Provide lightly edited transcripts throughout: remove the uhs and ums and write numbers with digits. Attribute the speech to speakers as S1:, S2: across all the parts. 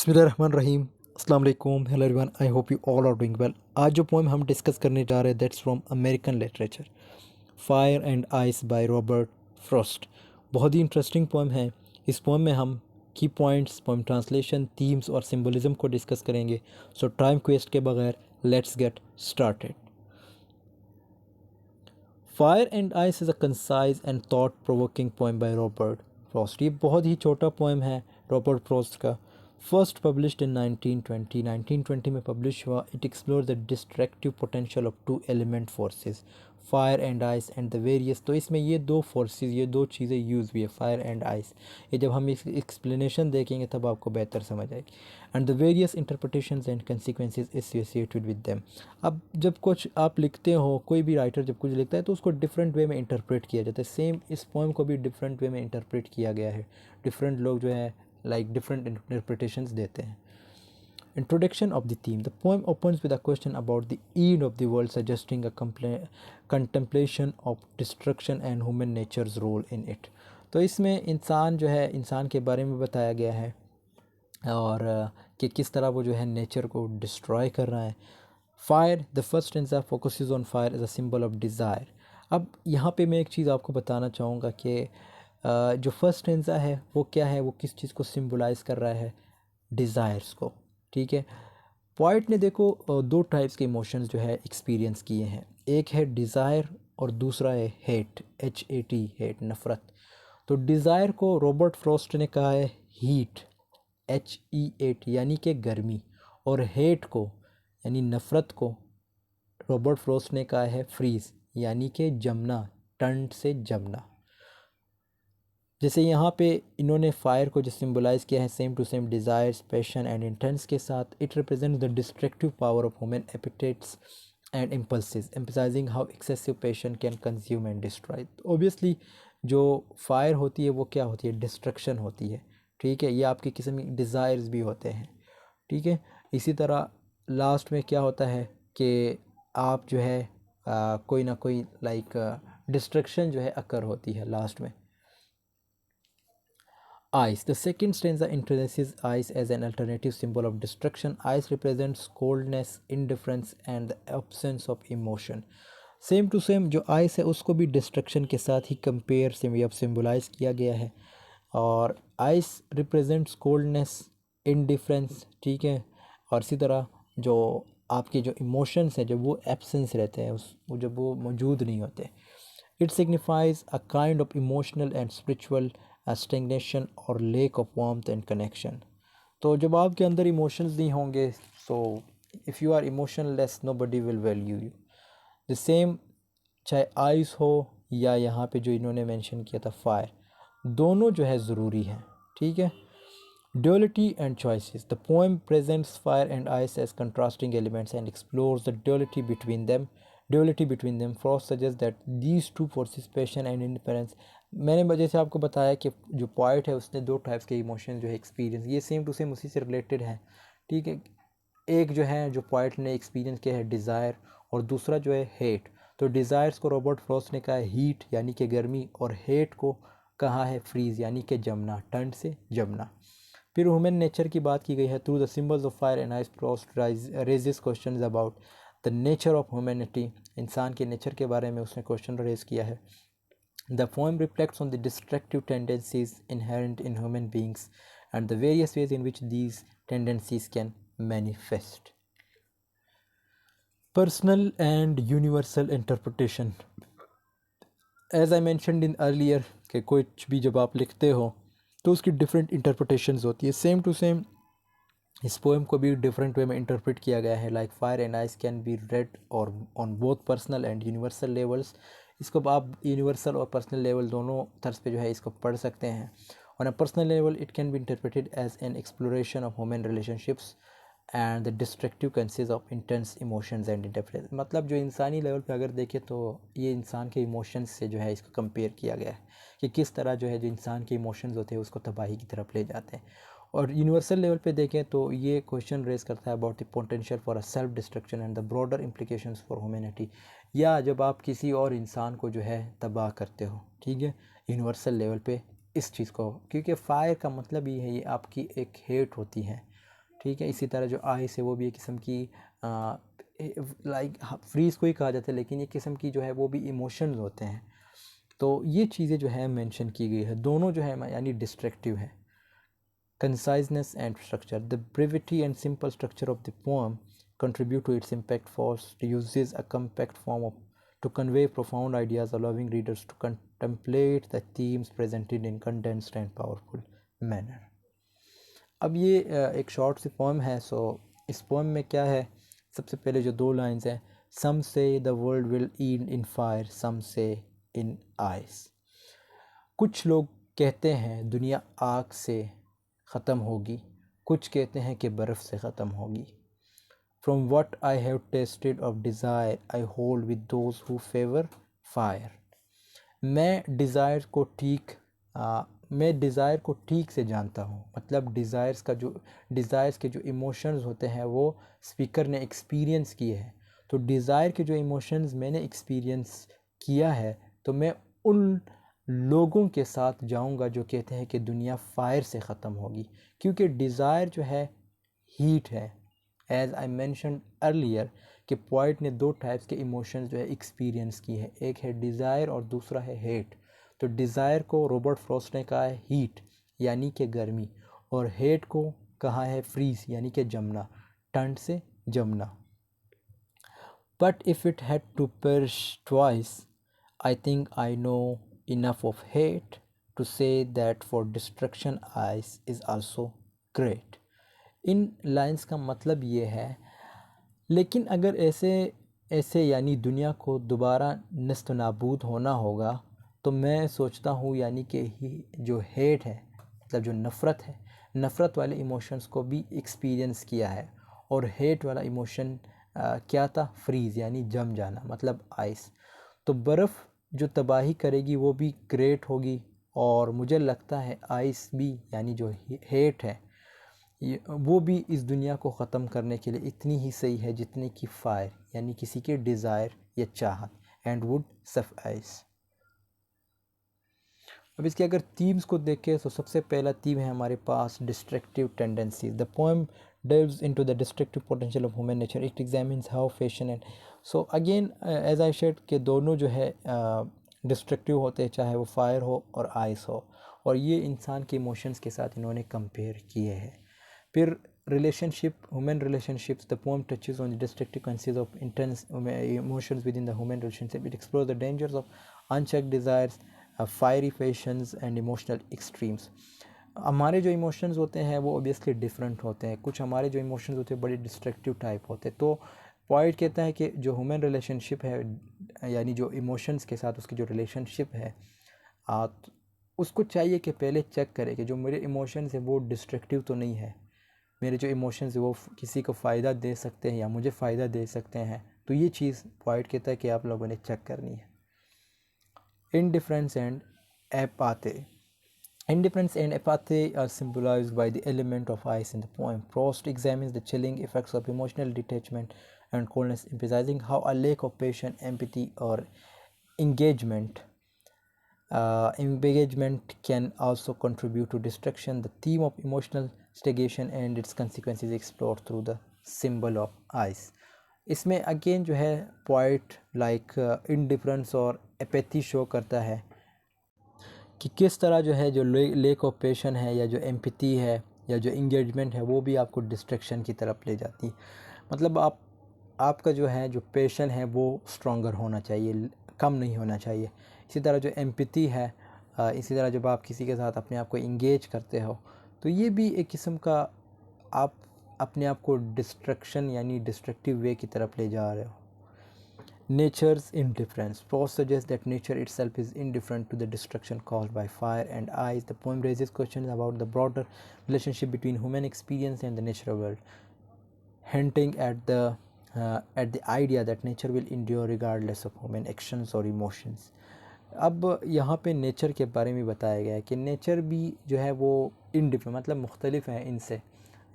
S1: बिस्मिल्लाहिर्रहमानिर्रहीम। अस्सलाम वालेकुम, hello everyone, I hope you all are doing well. आज जो पोएम हम डिस्कस करने जा रहे हैं that's from American literature, fire and ice by Robert Frost. बहुत ही इंटरेस्टिंग पोएम है। इस पोएम में हम की पॉइंट्स, पोएम ट्रांसलेशन, थीम्स और सिंबलिज्म को डिस्कस करेंगे। सो टाइम वेस्ट के बगैर let's get started. Fire and ice is a concise and thought provoking poem by Robert Frost. ये बहुत ही छोटा पोएम है रॉबर्ट फ्रॉस्ट का। फर्स्ट पब्लिश्ड इन 1920 में पब्लिश हुआ। It explore the destructive potential of two element forces, fire and ice and the various. तो इसमें ये दो फोर्सेस, ये दो चीज़ें यूज़ हुई है, फायर एंड आइस। ये जब हम इस एक्सप्लेनेशन देखेंगे तब आपको बेहतर समझ आएगी। And the various interpretations and consequences associated with them. अब जब कुछ आप लिखते हो, कोई भी राइटर जब कुछ लिखता है तो उसको डिफरेंट वे में इंटरप्रेट किया जाता है। सेम इस पोएम को भी डिफरेंट वे में इंटरप्रेट किया गया है। डिफरेंट लोग जो है डिफरेंट इंटरप्रिटेशंस देते हैं। Introduction of the theme. The poem opens with a question about the end of the world, suggesting a contemplation of destruction and human nature's role in it. तो इसमें इंसान जो है, इंसान के बारे में बताया गया है और कि किस तरह वो जो है नेचर को डिस्ट्रॉय कर रहा है। Fire, the first stanza focuses on fire as a symbol of desire. अब यहाँ पे मैं एक चीज़ आपको बताना चाहूँगा कि जो फर्स्ट स्टेंजा है वो क्या है, वो किस चीज़ को सिंबलाइज़ कर रहा है, डिज़ायर्स को। ठीक है, पोइट ने देखो दो टाइप्स के इमोशंस जो है एक्सपीरियंस किए हैं। एक है डिज़ायर और दूसरा है हेट, HAT, हेट, नफ़रत। तो डिज़ायर को रॉबर्ट फ्रॉस्ट ने कहा है हीट, HEAT, यानी कि गर्मी। और हेट को यानी नफ़रत को रॉबर्ट फ्रॉस्ट ने कहा है फ्रीज, यानी कि जमना, टर्न से जमना। जैसे यहाँ पे इन्होंने फायर को जो सिंबलाइज़ किया है same to same desires, passion and intense के साथ। It represents the destructive power of human appetites and impulses, emphasizing how excessive passion can consume and destroy. Obviously जो फायर होती है वो क्या होती है, डिस्ट्रक्शन होती है। ठीक है, ये आपके किस्म के डिज़ायर्स भी होते हैं। ठीक है, इसी तरह लास्ट में क्या होता है कि आप जो है कोई ना कोई डिस्ट्रक्शन जो है अकर होती है लास्ट में। Ice. The second stanza introduces ice as an alternative symbol of destruction. Ice represents coldness, indifference, and the absence of emotion. Same to same जो आइस है उसको भी डिस्ट्रक्शन के साथ ही कंपेयर से अब सिम्बलाइज किया गया है। और आइस रिप्रेजेंट्स कोल्डनेस, इनडिफरेंस। ठीक है, और इसी तरह जो आपके जो इमोशंस हैं जब वो एब्सेंस रहते हैं, उस जब वो मौजूद नहीं होते, it signifies a kind of emotional and spiritual stagnation और lack of warmth and connection. तो जब आपके अंदर इमोशंस नहीं होंगे, so if you are emotionless nobody will value you. The same, चाहे आइस हो या यहाँ पे जो इन्होंने मेंशन किया था फायर, दोनों जो है ज़रूरी हैं। ठीक है, duality and choices. The poem presents fire and ice as contrasting elements and explores the duality between them. Frost suggests that these two forces, passion and indifference, मैंने वजह से आपको बताया कि जो पोइट है उसने दो टाइप्स के इमोशन जो है एक्सपीरियंस, ये सेम टू सेम उसी से रिलेटेड है। ठीक है, एक जो है जो पोइट ने एक्सपीरियंस किया है डिज़ायर, और दूसरा जो है हेट। तो डिज़ायर्स को रॉबर्ट फ्रॉस्ट ने कहा है हीट, यानी कि गर्मी, और हेट को कहा है फ्रीज, यानी कि जमना, ठंड से जमना। फिर ह्यूमन नेचर की बात की गई है। Through the symbols of fire and ice Frost raises question about the nature of humanity. इंसान के नेचर के बारे में उसने क्वेश्चन रेज किया है। The poem reflects on the destructive tendencies inherent in human beings and the various ways in which these tendencies can manifest. Personal and universal interpretation. As I mentioned in earlier कि कुछ भी जब आप लिखते हो तो उसकी डिफरेंट इंटरप्रिटेशंस होती है। सेम टू सेम इस पोएम को भी डिफरेंट वे में इंटरप्रेट किया गया है। Like fire and ice can be read और on both personal and universal levels. इसको आप यूनिवर्सल और पर्सनल लेवल दोनों तर्ज पे जो है इसको पढ़ सकते हैं। On a personal level it can be interpreted as an exploration of human relationships and the destructive consequences of intense emotions and interpret. मतलब जो इंसानी लेवल पे अगर देखें तो ये इंसान के इमोशंस से जो है इसको कंपेयर किया गया है कि किस तरह जो है जो इंसान के इमोशंस होते हैं उसको तबाही की तरफ ले जाते हैं। और यूनिवर्सल लेवल पे देखें तो ये क्वेश्चन रेज करता है about the potential for a self destruction and the broader implications for humanity. या जब आप किसी और इंसान को जो है तबाह करते हो, ठीक है, यूनिवर्सल लेवल पे इस चीज़ को, क्योंकि फायर का मतलब ये है, ये आपकी एक हेट होती है। ठीक है। इसी तरह जो आइस है वो भी एक किस्म की लाइक फ्रीज़ को ही कहा जाता है, लेकिन ये किस्म की जो है वो भी इमोशंस होते हैं। तो ये चीज़ें जो है मेंशन की गई है, दोनों जो है यानी डिस्ट्रक्टिव है। Conciseness and structure. The brevity and simple structure of the poem contribute to its impact. Faust uses a compact form to convey profound ideas, allowing readers to contemplate the themes presented in condensed and powerful manner. अब ये एक short सी poem है। सो इस poem में क्या है, सबसे पहले जो 2 लाइंस हैं, some say the world will end in fire, some say in ice. कुछ लोग कहते हैं दुनिया आग से ख़त्म होगी, कुछ कहते हैं कि बर्फ़ से ख़त्म होगी। From what I have tasted of desire, I hold with those who favor fire. मैं डिज़ायर को ठीक से जानता हूँ। मतलब डिज़ायर्स के जो इमोशंस होते हैं वो स्पीकर ने एक्सपीरियंस किए हैं। तो डिज़ायर के जो इमोशंस मैंने एक्सपीरियंस किया है, तो मैं उन लोगों के साथ जाऊंगा जो कहते हैं कि दुनिया फायर से ख़त्म होगी, क्योंकि डिज़ायर जो है हीट है। एज आई मैंशन अर्लियर कि पोइट ने 2 टाइप्स के इमोशंस जो है एक्सपीरियंस की है, एक है डिज़ायर और दूसरा है हेट। तो डिज़ायर को रॉबर्ट फ्रॉस्ट ने कहा है हीट यानी कि गर्मी, और हेट को कहा है फ्रीज यानी कि जमना, ठंड से जमना। But if it had to perish twice, I think I know enough of hate to say that for destruction ice is also great. In lines का मतलब ये है, लेकिन अगर ऐसे यानी दुनिया को दोबारा नस्त नाबूद होना होगा, तो मैं सोचता हूँ यानी कि जो हेट है, मतलब जो नफ़रत है, नफ़रत वाले इमोशंस को भी एक्सपीरियंस किया है। और हेट वाला इमोशन क्या था, फ्रीज़ यानी जम जाना, मतलब आइस। तो बर्फ़ जो तबाही करेगी वो भी ग्रेट होगी, और मुझे लगता है आइस भी यानी जो हेट है वो भी इस दुनिया को ख़त्म करने के लिए इतनी ही सही है जितनी कि फायर यानी किसी के डिज़ायर या चाहत, एंड वुड सफाइस। अब इसके अगर थीम्स को देखें तो सबसे पहला थीम है हमारे पास destructive tendencies. The poem delves into the destructive potential of human nature. It examines how fashion and so again as I said कि दोनों जो है डिस्ट्रक्टिव होते हैं, चाहे वो फायर हो और आइस हो, और ये इंसान के इमोशंस के साथ इन्होंने कंपेयर किए हैं। फिर relationship, human relationships, the poem touches on the destructive consequences of intense emotions within the human relationship. It explores the dangers of unchecked desires, fiery passions and emotional extremes. हमारे जो emotions होते हैं वो obviously different होते हैं। कुछ हमारे जो इमोशंस होते हैं बड़े डिस्ट्रक्टिव टाइप होते हैं। तो पॉइंट कहता है कि जो ह्यूमन रिलेशनशिप है यानी जो इमोशंस के साथ उसकी जो रिलेशनशिप है, उसको चाहिए कि पहले चेक करे कि जो मेरे इमोशंस है वो डिस्ट्रक्टिव तो नहीं है, मेरे जो इमोशंस है वो किसी को फ़ायदा दे सकते हैं या मुझे फ़ायदा दे सकते हैं। तो ये चीज़ पॉइंट कहता है कि आप लोगों ने चेक करनी है। Indifference and apathy. Indifference and apathy are symbolized by the element of ice in the poem. Proust examines the chilling effects of emotional detachment and coldness, emphasizing how a lack of patience, empathy, or engagement can also contribute to destruction. The theme of emotional stagnation and its consequences is explored through the symbol of ice. इसमें again जो है point like indifference और apathy show करता है कि किस तरह जो है जो लेक ऑफ पेशन है या जो एम्पैथी है या जो इंगेजमेंट है वो भी आपको डिस्ट्रैक्शन की तरफ ले जाती है। मतलब आपका जो है जो पेशन है वो स्ट्रॉन्गर होना चाहिए, कम नहीं होना चाहिए। इसी तरह जो एम्पैथी है, इसी तरह जब आप किसी के साथ अपने आप को इंगेज करते हो तो ये भी एक किस्म का आप अपने आप को डिस्ट्रक्शन यानी डिस्ट्रक्टिव वे की तरफ ले जा रहे हो। Nature's indifference. Proust suggests that nature itself is indifferent to the destruction caused by fire and ice. The poem raises questions about the broader relationship between human experience and the natural world, hinting at the idea that nature will endure regardless of human actions or emotions. अब यहाँ पे nature के बारे में बताया गया है कि नेचर भी जो है वो इंडिफरेंट मतलब मुख्तलिफ है इनसे,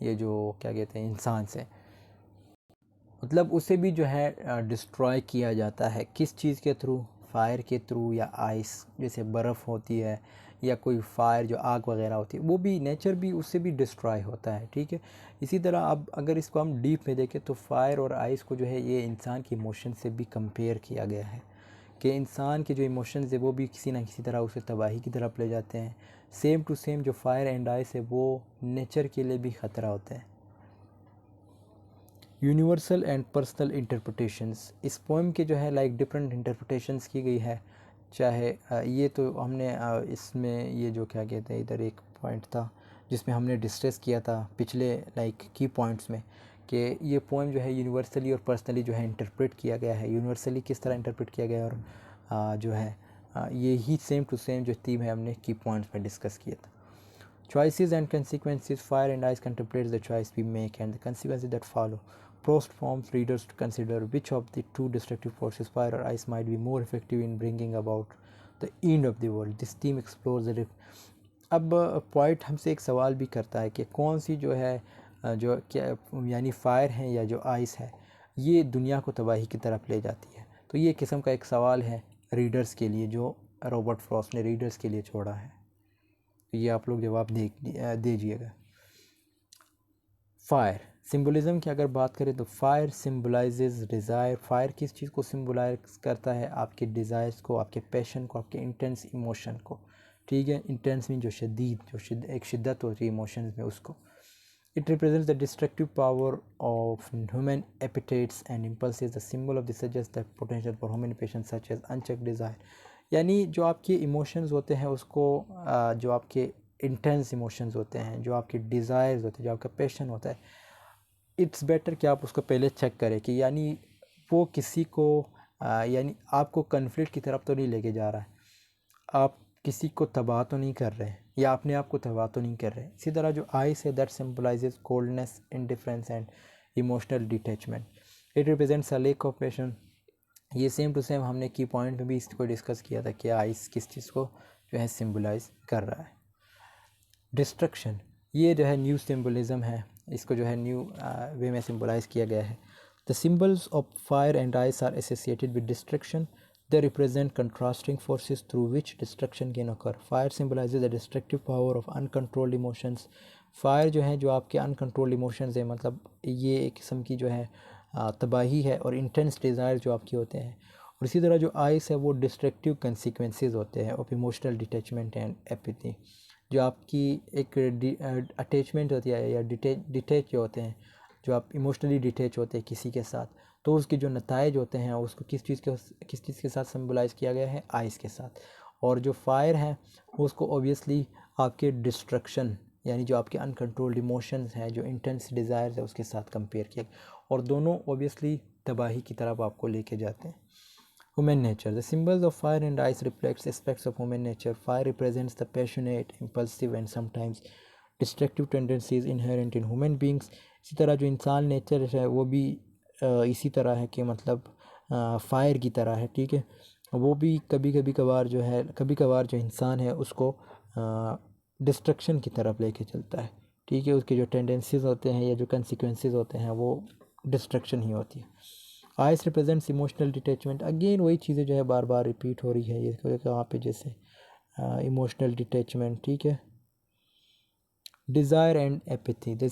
S1: ये जो क्या कहते हैं इंसान से, मतलब उसे भी जो है डिस्ट्रॉय किया जाता है। किस चीज़ के थ्रू, फायर के थ्रू या आइस जैसे बर्फ़ होती है या कोई फायर जो आग वगैरह होती है, वो भी नेचर भी उससे भी डिस्ट्रॉय होता है, ठीक है। इसी तरह अब अगर इसको हम डीप में देखें तो फायर और आइस को जो है ये इंसान की इमोशन से भी कंपेयर किया गया है कि इंसान के जो इमोशंस है वो भी किसी ना किसी तरह उसे तबाही की तरफ ले जाते हैं। सेम टू सेम जो फायर एंड आइस है वो नेचर के लिए भी ख़तरा होता है। यूनिवर्सल एंड पर्सनल इंटरप्रटेशंस, इस पोएम के जो है लाइक डिफरेंट इंटरप्रटेशंस की गई है। चाहे ये तो हमने इसमें ये जो क्या कहते हैं, इधर एक पॉइंट था जिसमें हमने डिस्कस किया था पिछले लाइक की पॉइंट्स में कि ये पोएम जो है यूनिवर्सली और पर्सनली जो है इंटरप्रेट किया गया है। यूनिवर्सली किस तरह इंटरप्रेट किया गया है और जो है ये ही सेम टू सेम जो थीम है हमने की पॉइंट्स में डिस्कस किया था। Choices and consequences, fire and ice contemplates the choice we make and the consequences that follow. Prost forms readers to consider which of the two destructive forces, fire or ice, might be more effective in bringing about the end of the world. This theme explores the अब point हमसे एक सवाल भी करता है कि कौन सी जो है जो क्या यानी फायर है या जो आइस है ये दुनिया को तबाही की तरफ ले जाती है। तो ये किस्म का एक सवाल है रीडर्स के लिए जो रॉबर्ट फ्रॉस्ट ने रीडर्स के लिए छोड़ा है। ये आप लोग जवाब दीजिएगा। फायर सिंबलिज्म की अगर बात करें तो फायर सिंबलाइजेज डिज़ायर। फायर किस चीज़ को सिंबलाइज करता है? आपके डिज़ायर्स को, आपके पैशन को, आपके इंटेंस इमोशन को, ठीक है। इंटेंस मीन जो शदीद, एक शिद्दत होती है इमोशंस में, उसको। It represents the destructive power of human appetites and impulses. The symbol of the suggest the potential for human passions such as unchecked desire. यानी जो आपके इमोशंस होते हैं उसको जो आपके इंटेंस इमोशंस होते हैं, जो आपके डिज़ायर्स होते हैं, जो आपका पैशन होता है, इट्स बेटर कि आप उसको पहले चेक करें कि यानी वो किसी को यानी आपको कन्फ्लिक्ट की तरफ तो नहीं लेके जा रहा है, आप किसी को तबाह तो नहीं कर रहे हैं या अपने आप को तबाह तो नहीं कर रहे हैं। इसी तरह जो आइस है that symbolises coldness, indifference and emotional detachment. It represents a lake of passion. ये सेम टू सेम हमने की पॉइंट में भी इसको डिस्कस किया था कि आइस किस चीज़ को जो है सिंबलाइज कर रहा है। डिस्ट्रक्शन, ये जो है न्यू सिंबलिज्म है, इसको जो है न्यू वे में सिंबलाइज किया गया है। The symbols of fire and ice are associated with destruction. They represent contrasting forces through which destruction can occur. Fire symbolizes the destructive power of uncontrolled emotions. Fire जो है जो आपके uncontrolled emotions है, मतलब ये एक किस्म की जो है तबाही है, और इंटेंस डिज़ायर जो आपके होते हैं। और इसी तरह जो आइस है वो डिस्ट्रक्टिव कंसिक्वेंसेस होते हैं ऑफ इमोशनल डिटैचमेंट एंड एपिथी। जो आपकी एक अटैचमेंट होती है या डिटैच जो होते हैं, जो आप इमोशनली डिटैच होते हैं किसी के साथ, तो उसके जो नताइज होते हैं उसको किस चीज़ के साथ सिंबलाइज किया गया है? आइस के साथ। और जो फायर है उसको ऑब्वियसली आपके डिस्ट्रक्शन यानी जो आपके अनकंट्रोल्ड इमोशंस हैं, जो इंटेंस डिज़ायर्स है, उसके साथ कंपेयर किया, और दोनों ऑब्वियसली तबाही की तरफ आपको लेके जाते हैं। Human nature. The symbols of fire and ice reflects aspects of human nature. Fire represents the passionate, impulsive and sometimes destructive tendencies inherent in human beings. इसी तरह जो इंसान नेचर है वो भी इसी तरह है कि मतलब फायर की तरह है, ठीक है। वो भी कभी कभी कभार जो है, कभी कभार जो इंसान है उसको डिस्ट्रक्शन की तरफ लेके चलता है, ठीक है। उसके जो टेंडेंसीज होते हैं या जो कंसिक्वेंसेस होते हैं वो डिस्ट्रक्शन ही होती है। Ice represents emotional detachment. Again वही चीज़ें जो है बार बार रिपीट हो रही है, ये वहाँ पे जैसे इमोशनल डिटैचमेंट, ठीक है। Desire and apathy, the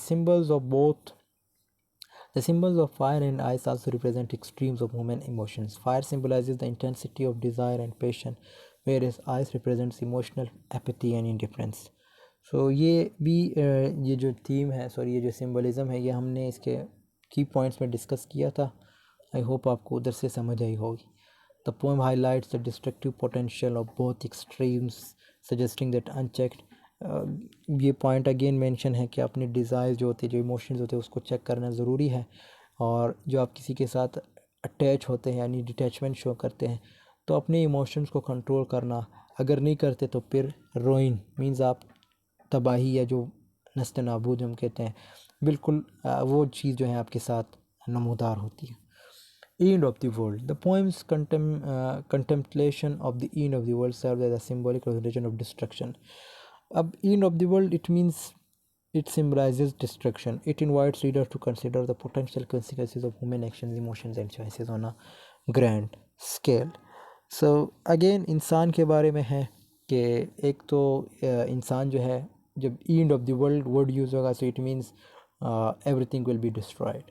S1: symbols of fire and ice also represent extremes of human emotions. Fire symbolizes the intensity of desire and passion, whereas ice represents emotional apathy and indifference. So ये भी ये जो theme है, sorry ये जो symbolism है, ये हमने इसके की पॉइंट्स में डिस्कस किया था। आई होप आपको उधर से समझ आई होगी। The poem highlights the destructive potential of both extremes, suggesting that unchecked. ये पॉइंट अगेन मेंशन है कि अपने डिज़ायर जो होते हैं, जो इमोशंस होते हैं, उसको चेक करना ज़रूरी है। और जो आप किसी के साथ अटैच होते हैं यानी डिटैचमेंट शो करते हैं, तो अपने इमोशंस को कंट्रोल करना, अगर नहीं करते तो फिर रोइन मीन्स आप तबाही या जो नस्त नाबूद हम कहते हैं, बिल्कुल वो चीज़ जो है आपके साथ नमूदार होती है। End of the world. The poem's contemplation of the end of the world serves as a symbolic representation of destruction. अब end of the world, it means it symbolizes destruction. It invites readers to consider the potential consequences of human actions, emotions and choices on a grand scale. So again इंसान के बारे में है कि एक तो इंसान जो है, जब end of the world use होगा, so it means everything will be destroyed.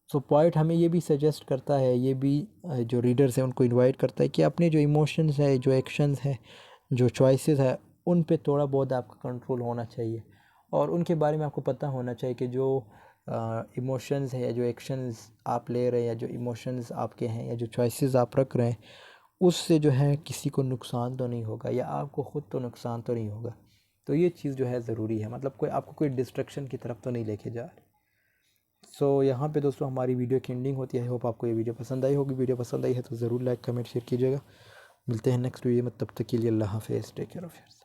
S1: So poet हमें ये भी सजेस्ट करता है, ये भी जो रीडर्स हैं उनको इनवाइट करता है कि अपने जो इमोशंस है, जो एक्शंस है, जो चॉइसेस है, उन पे थोड़ा बहुत आपका कंट्रोल होना चाहिए और उनके बारे में आपको पता होना चाहिए कि जो इमोशंस है या जो एक्शंस आप ले रहे हैं या जो इमोशंस आपके हैं या जो चॉइसेस आप रख रहे हैं, उससे जो है किसी को नुकसान तो नहीं होगा या आपको ख़ुद तो नुकसान तो नहीं होगा। तो ये चीज़ जो है ज़रूरी है, मतलब कोई आपको कोई डिस्ट्रक्शन की तरफ तो नहीं लेके जा रही। सो यहाँ पे दोस्तों हमारी वीडियो की एंडिंग होती है। आई होप आपको ये वीडियो पसंद आई होगी। वीडियो पसंद आई है तो ज़रूर लाइक कमेंट शेयर कीजिएगा। मिलते हैं नेक्स्ट वीडियो में, तब तक के लिए अल्लाह हाफ़िज़, टेक केयर ऑफ़ योरसेल्फ।